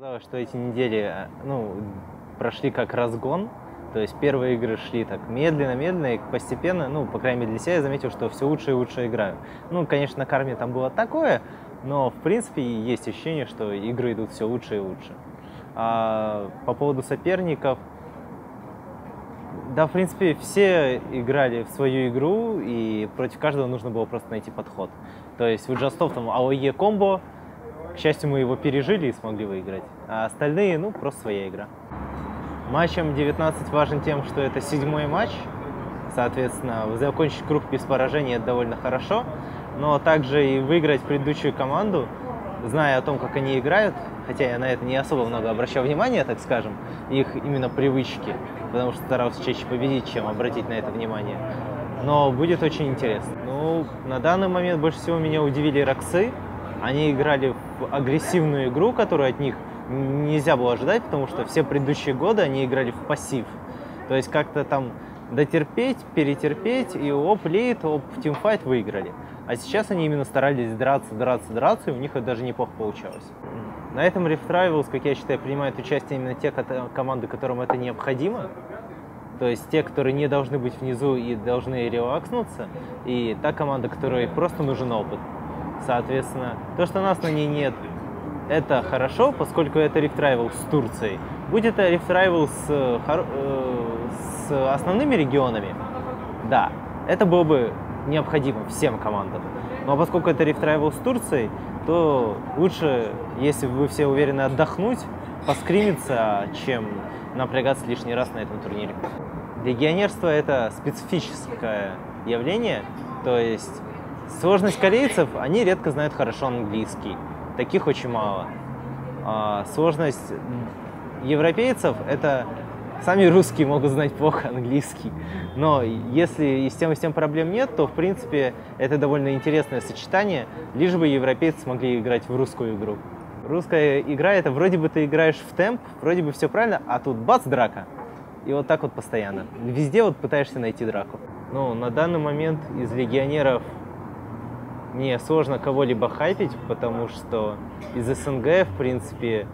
Казалось, что эти недели, прошли как разгон. То есть первые игры шли так медленно-медленно и постепенно, по крайней мере для себя я заметил, что все лучше и лучше играю. Конечно, на карме там было такое, но в принципе есть ощущение, что игры идут все лучше и лучше. А по поводу соперников, да, в принципе, все играли в свою игру, и против каждого нужно было просто найти подход. То есть у Джастов там АОЕ комбо, к счастью, мы его пережили и смогли выиграть. А остальные, просто своя игра. Матч М19 важен тем, что это 7-й матч. Соответственно, закончить круг без поражения – это довольно хорошо. Но также и выиграть предыдущую команду, зная о том, как они играют, хотя я на это не особо много обращал внимания, так скажем, их именно привычки, потому что старался чаще победить, чем обратить на это внимание. Но будет очень интересно. На данный момент больше всего меня удивили Роксы. Они играли в агрессивную игру, которую от них нельзя было ожидать, потому что все предыдущие годы они играли в пассив. То есть как-то там дотерпеть, перетерпеть, и лейт, тимфайт выиграли. А сейчас они именно старались драться, и у них это даже неплохо получалось. На этом Rift Rivals, как я считаю, принимают участие именно те команды, которым это необходимо. То есть те, которые не должны быть внизу и должны релакснуться, и та команда, которой просто нужен опыт. Соответственно, то, что нас на ней нет, это хорошо, поскольку это Rift Rivals с Турцией. Будет это Rift Rivals с основными регионами, да, это было бы необходимо всем командам. Но поскольку это Rift Rivals с Турцией, то лучше, если вы все уверены, отдохнуть, поскримиться, чем напрягаться лишний раз на этом турнире. Легионерство – это специфическое явление, то есть сложность корейцев, они редко знают хорошо английский, таких очень мало. Сложность европейцев – это сами русские могут знать плохо английский, но если и с тем проблем нет, то в принципе это довольно интересное сочетание, лишь бы европейцы смогли играть в русскую игру. Русская игра – это вроде бы ты играешь в темп, вроде бы все правильно, а тут бац, драка. И вот так вот постоянно. Везде пытаешься найти драку. На данный момент из легионеров мне сложно кого-либо хайпить, потому что из СНГ, в принципе,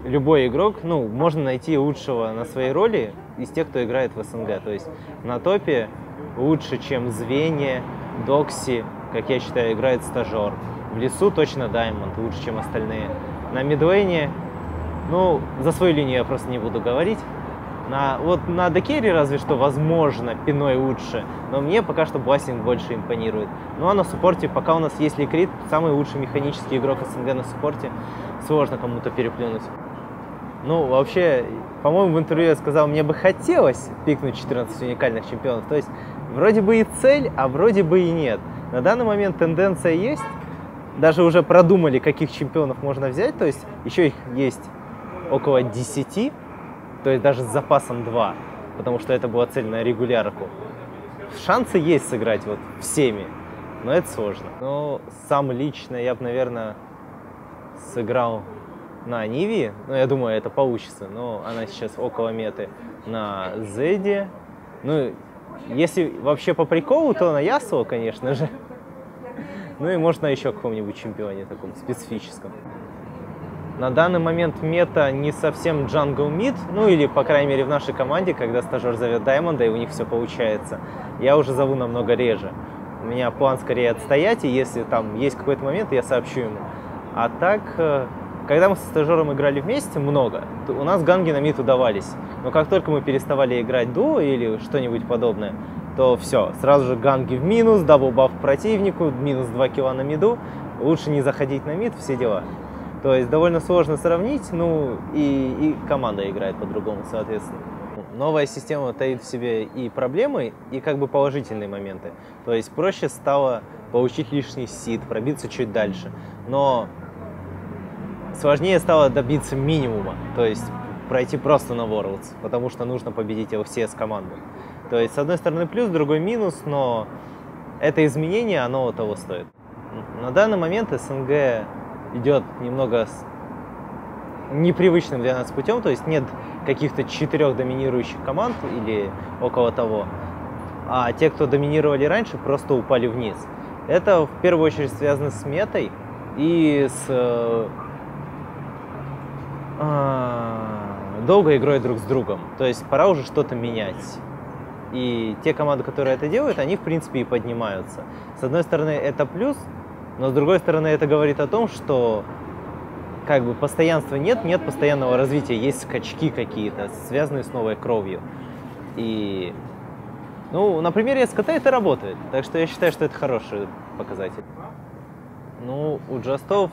любой игрок, можно найти лучшего на своей роли из тех, кто играет в СНГ. То есть на топе лучше, чем Звенья, Докси, как я считаю, играет Стажер. В лесу точно Diamond, лучше, чем остальные. На мидлейне, за свою линию я просто не буду говорить. На декере разве что, возможно, Пиной лучше, но мне пока что Бластинг больше импонирует. А на суппорте, пока у нас есть Ликрит, самый лучший механический игрок СНГ на суппорте, сложно кому-то переплюнуть. Вообще, по-моему, в интервью я сказал, мне бы хотелось пикнуть 14 уникальных чемпионов. То есть, вроде бы и цель, а вроде бы и нет. На данный момент тенденция есть. Даже уже продумали, каких чемпионов можно взять. То есть, еще их есть около 10. То есть, даже с запасом 2. Потому что это была цель на регулярку. Шансы есть сыграть всеми. Но это сложно. Сам лично я бы, наверное, сыграл на Ниве, я думаю, это получится, но она сейчас около меты, на Зеде. Если вообще по приколу, то на Ясуо, конечно же. И может на еще каком-нибудь чемпионе таком специфическом. На данный момент мета не совсем джангл мид, или, по крайней мере, в нашей команде, когда стажер зовет Даймонда, и у них все получается, я уже зову намного реже. У меня план скорее отстоять, и если там есть какой-то момент, я сообщу ему. А так, когда мы со стажером играли вместе много, то у нас ганги на мид удавались. Но как только мы переставали играть дуо или что-нибудь подобное, то все, сразу же ганги в минус, даблбаф противнику, минус 2 килла на миду, лучше не заходить на мид, все дела. То есть довольно сложно сравнить, и команда играет по-другому, соответственно. Новая система таит в себе и проблемы, и положительные моменты. То есть проще стало получить лишний сид, пробиться чуть дальше. Но сложнее стало добиться минимума, то есть пройти просто на Worlds, потому что нужно победить LCS команду. То есть с одной стороны плюс, с другой минус, но это изменение, оно того стоит. На данный момент СНГ идет немного непривычным для нас путем, то есть нет каких-то 4 доминирующих команд или около того, а те, кто доминировали раньше, просто упали вниз. Это в первую очередь связано с метой и с долго играют друг с другом. То есть пора уже что-то менять. И те команды, которые это делают, они, в принципе, и поднимаются. С одной стороны, это плюс, но с другой стороны, это говорит о том, что как бы постоянства нет постоянного развития, есть скачки какие-то, связанные с новой кровью. И, ну, на примере СКТ это работает, так что я считаю, что это хороший показатель. Ну, у Джастов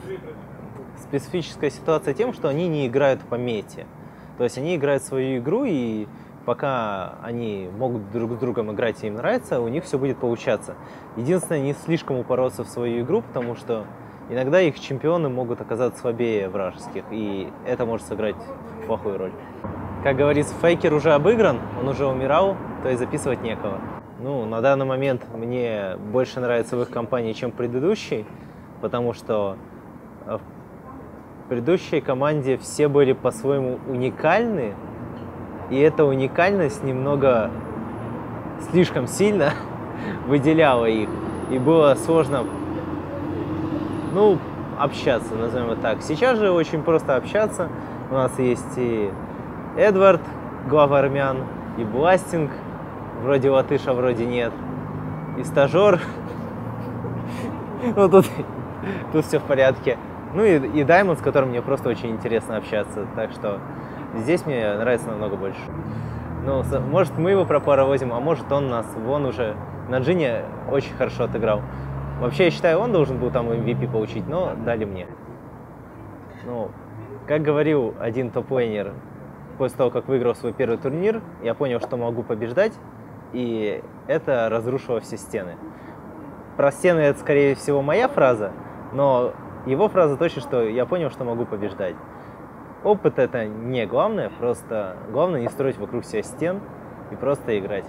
специфическая ситуация тем, что они не играют по мете. То есть они играют свою игру, и пока они могут друг с другом играть и им нравится, у них все будет получаться. Единственное, не слишком упороться в свою игру, потому что иногда их чемпионы могут оказаться слабее вражеских, и это может сыграть плохую роль. Как говорится, фейкер уже обыгран, он уже умирал, то есть записывать некого. Ну, на данный момент мне больше нравится в их компании, чем предыдущий, потому что в предыдущей команде все были по-своему уникальны, и эта уникальность немного слишком сильно выделяла их, и было сложно, ну, общаться, назовем это так. Сейчас же очень просто общаться. У нас есть и Эдвард, глава армян, и Бластинг, вроде латыш, а вроде нет, и стажер. Ну, тут все в порядке. Ну и Даймонд, с которым мне просто очень интересно общаться. Так что здесь мне нравится намного больше. Ну, может, мы его пропаровозим, а может, он нас. Вон уже на Джине очень хорошо отыграл. Вообще, я считаю, он должен был там MVP получить, но дали мне. Ну, как говорил один топ-лейнер, после того, как выиграл свой первый турнир, я понял, что могу побеждать, и это разрушило все стены. Про стены это, скорее всего, моя фраза, но его фраза точно, что я понял, что могу побеждать. Опыт это не главное, просто главное не строить вокруг себя стен и просто играть.